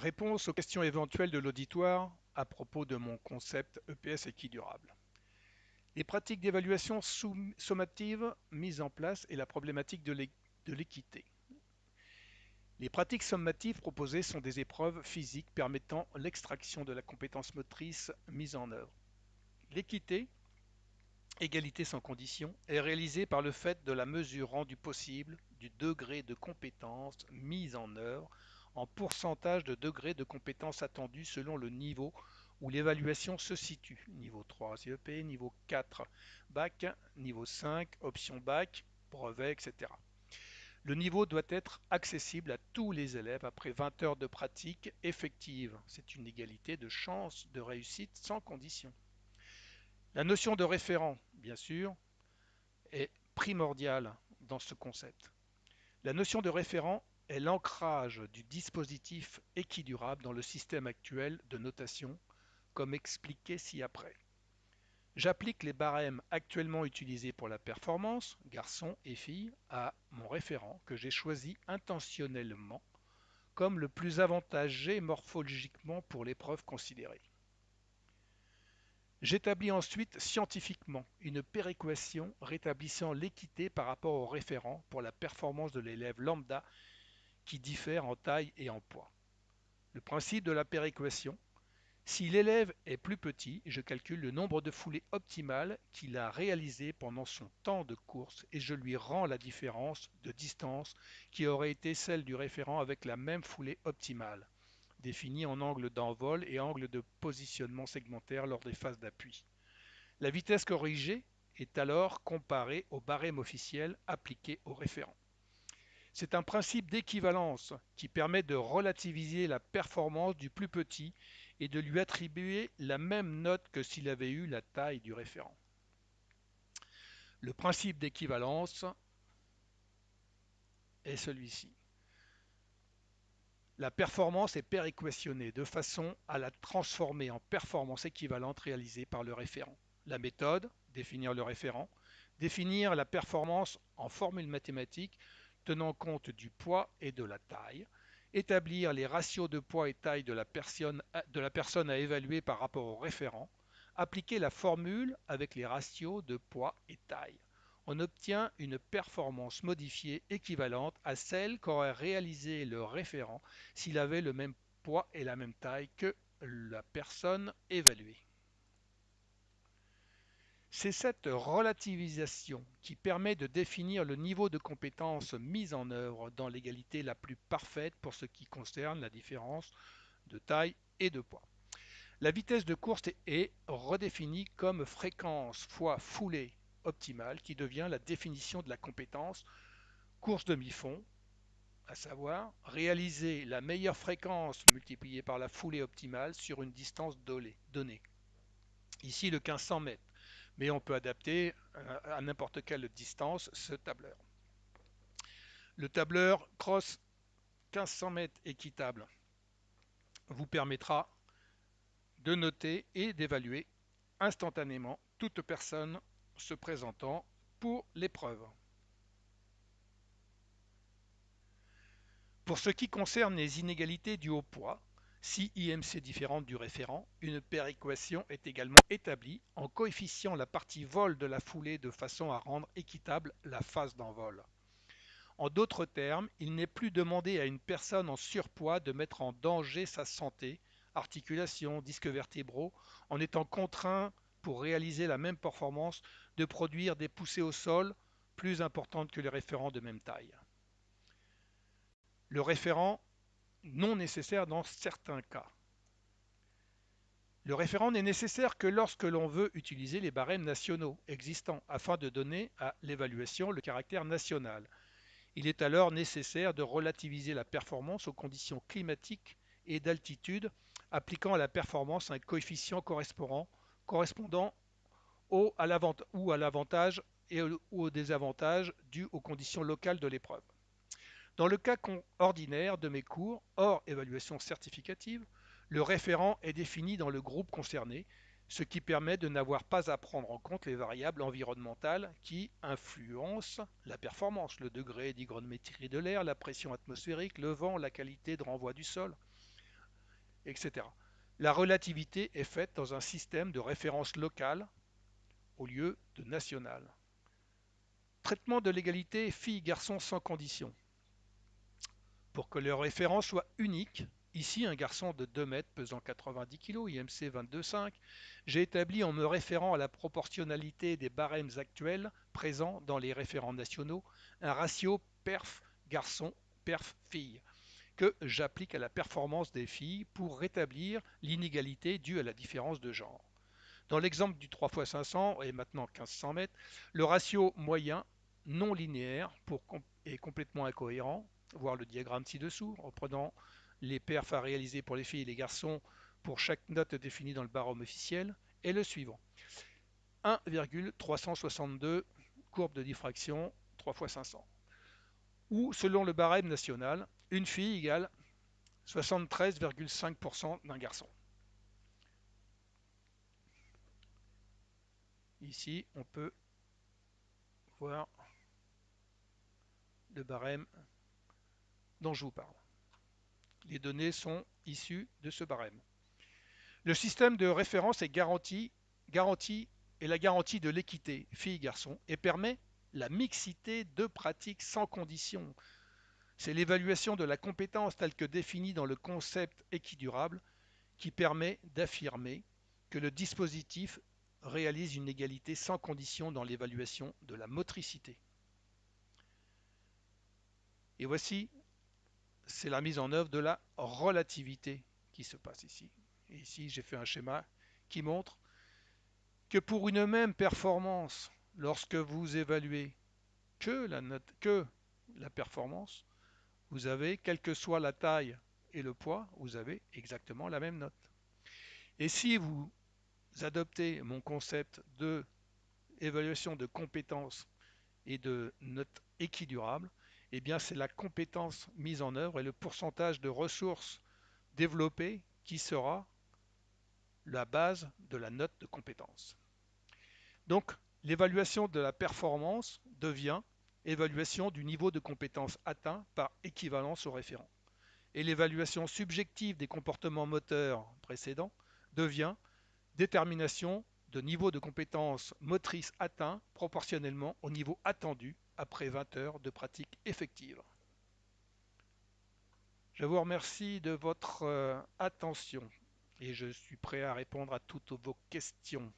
Réponse aux questions éventuelles de l'auditoire à propos de mon concept EPS équidurable. Les pratiques d'évaluation sommative mises en place et la problématique de l'équité. Les pratiques sommatives proposées sont des épreuves physiques permettant l'extraction de la compétence motrice mise en œuvre. L'équité, égalité sans condition, est réalisée par le fait de la mesure rendue possible du degré de compétence mise en œuvre en pourcentage de degré de compétence attendu selon le niveau où l'évaluation se situe. Niveau 3 CEP, niveau 4 bac, niveau 5 option bac, brevet, etc. Le niveau doit être accessible à tous les élèves après 20 heures de pratique effective. C'est une égalité de chance de réussite sans condition. La notion de référent, bien sûr, est primordiale dans ce concept. La notion de référent est l'ancrage du dispositif équidurable dans le système actuel de notation, comme expliqué ci-après. J'applique les barèmes actuellement utilisés pour la performance, garçons et filles, à mon référent que j'ai choisi intentionnellement comme le plus avantagé morphologiquement pour l'épreuve considérée. J'établis ensuite scientifiquement une péréquation rétablissant l'équité par rapport au référent pour la performance de l'élève lambda qui diffère en taille et en poids. Le principe de la péréquation: si l'élève est plus petit, je calcule le nombre de foulées optimales qu'il a réalisées pendant son temps de course et je lui rends la différence de distance qui aurait été celle du référent avec la même foulée optimale, définie en angle d'envol et angle de positionnement segmentaire lors des phases d'appui. La vitesse corrigée est alors comparée au barème officiel appliqué au référent. C'est un principe d'équivalence qui permet de relativiser la performance du plus petit et de lui attribuer la même note que s'il avait eu la taille du référent. Le principe d'équivalence est celui-ci. La performance est péréquationnée de façon à la transformer en performance équivalente réalisée par le référent. La méthode: définir le référent, définir la performance en formule mathématique tenant compte du poids et de la taille, établir les ratios de poids et taille de la personne à évaluer par rapport au référent, appliquer la formule avec les ratios de poids et taille. On obtient une performance modifiée équivalente à celle qu'aurait réalisée le référent s'il avait le même poids et la même taille que la personne évaluée. C'est cette relativisation qui permet de définir le niveau de compétence mis en œuvre dans l'égalité la plus parfaite pour ce qui concerne la différence de taille et de poids. La vitesse de course est redéfinie comme fréquence fois foulée optimale qui devient la définition de la compétence course demi-fond, à savoir réaliser la meilleure fréquence multipliée par la foulée optimale sur une distance donnée. Ici le 1500 mètres, mais on peut adapter à n'importe quelle distance ce tableur. Le tableur Cross 1500 mètres équitable vous permettra de noter et d'évaluer instantanément toute personne se présentant pour l'épreuve. Pour ce qui concerne les inégalités dues au poids, si IMC différente du référent, une péréquation est également établie en coefficient la partie vol de la foulée de façon à rendre équitable la phase d'envol. En d'autres termes, il n'est plus demandé à une personne en surpoids de mettre en danger sa santé, articulations, disques vertébraux, en étant contraint, pour réaliser la même performance, de produire des poussées au sol plus importantes que les référents de même taille. Le référent non nécessaire dans certains cas. Le référent n'est nécessaire que lorsque l'on veut utiliser les barèmes nationaux existants afin de donner à l'évaluation le caractère national. Il est alors nécessaire de relativiser la performance aux conditions climatiques et d'altitude, appliquant à la performance un coefficient correspondant à l'avantage ou au désavantage dû aux conditions locales de l'épreuve. Dans le cas ordinaire de mes cours, hors évaluation certificative, le référent est défini dans le groupe concerné, ce qui permet de n'avoir pas à prendre en compte les variables environnementales qui influencent la performance: le degré d'hygrométrie de l'air, la pression atmosphérique, le vent, la qualité de renvoi du sol. etc. La relativité est faite dans un système de référence locale au lieu de national. Traitement de l'égalité filles-garçons sans condition. Pour que leur référence soit unique, ici un garçon de 2 mètres pesant 90 kg, IMC 22,5, j'ai établi en me référant à la proportionnalité des barèmes actuels présents dans les référents nationaux un ratio perf garçon perf fille que j'applique à la performance des filles pour rétablir l'inégalité due à la différence de genre. Dans l'exemple du 3 x 500 et maintenant 1500 mètres, le ratio moyen non linéaire est complètement incohérent, voir le diagramme ci-dessous, en prenant les perfs à réaliser pour les filles et les garçons pour chaque note définie dans le barème officiel, est le suivant. 1,362 courbe de diffraction 3 x 500. Ou selon le barème national, une fille égale 73,5% d'un garçon. Ici, on peut voir le barème dont je vous parle. Les données sont issues de ce barème. Le système de référence est la garantie de l'équité filles-garçons et permet la mixité de pratiques sans condition. C'est l'évaluation de la compétence telle que définie dans le concept équidurable qui permet d'affirmer que le dispositif réalise une égalité sans condition dans l'évaluation de la motricité. Et voici, c'est la mise en œuvre de la relativité qui se passe ici. Et ici, j'ai fait un schéma qui montre que pour une même performance, lorsque vous évaluez que la performance, vous avez, quelle que soit la taille et le poids, vous avez exactement la même note. Et si vous adoptez mon concept de évaluation de compétences et de notes équidurables, eh bien c'est la compétence mise en œuvre et le pourcentage de ressources développées qui sera la base de la note de compétence. Donc l'évaluation de la performance devient évaluation du niveau de compétence atteint par équivalence au référent. Et l'évaluation subjective des comportements moteurs précédents devient détermination de niveau de compétence motrice atteint proportionnellement au niveau attendu après 20 heures de pratique effective. Je vous remercie de votre attention et je suis prêt à répondre à toutes vos questions.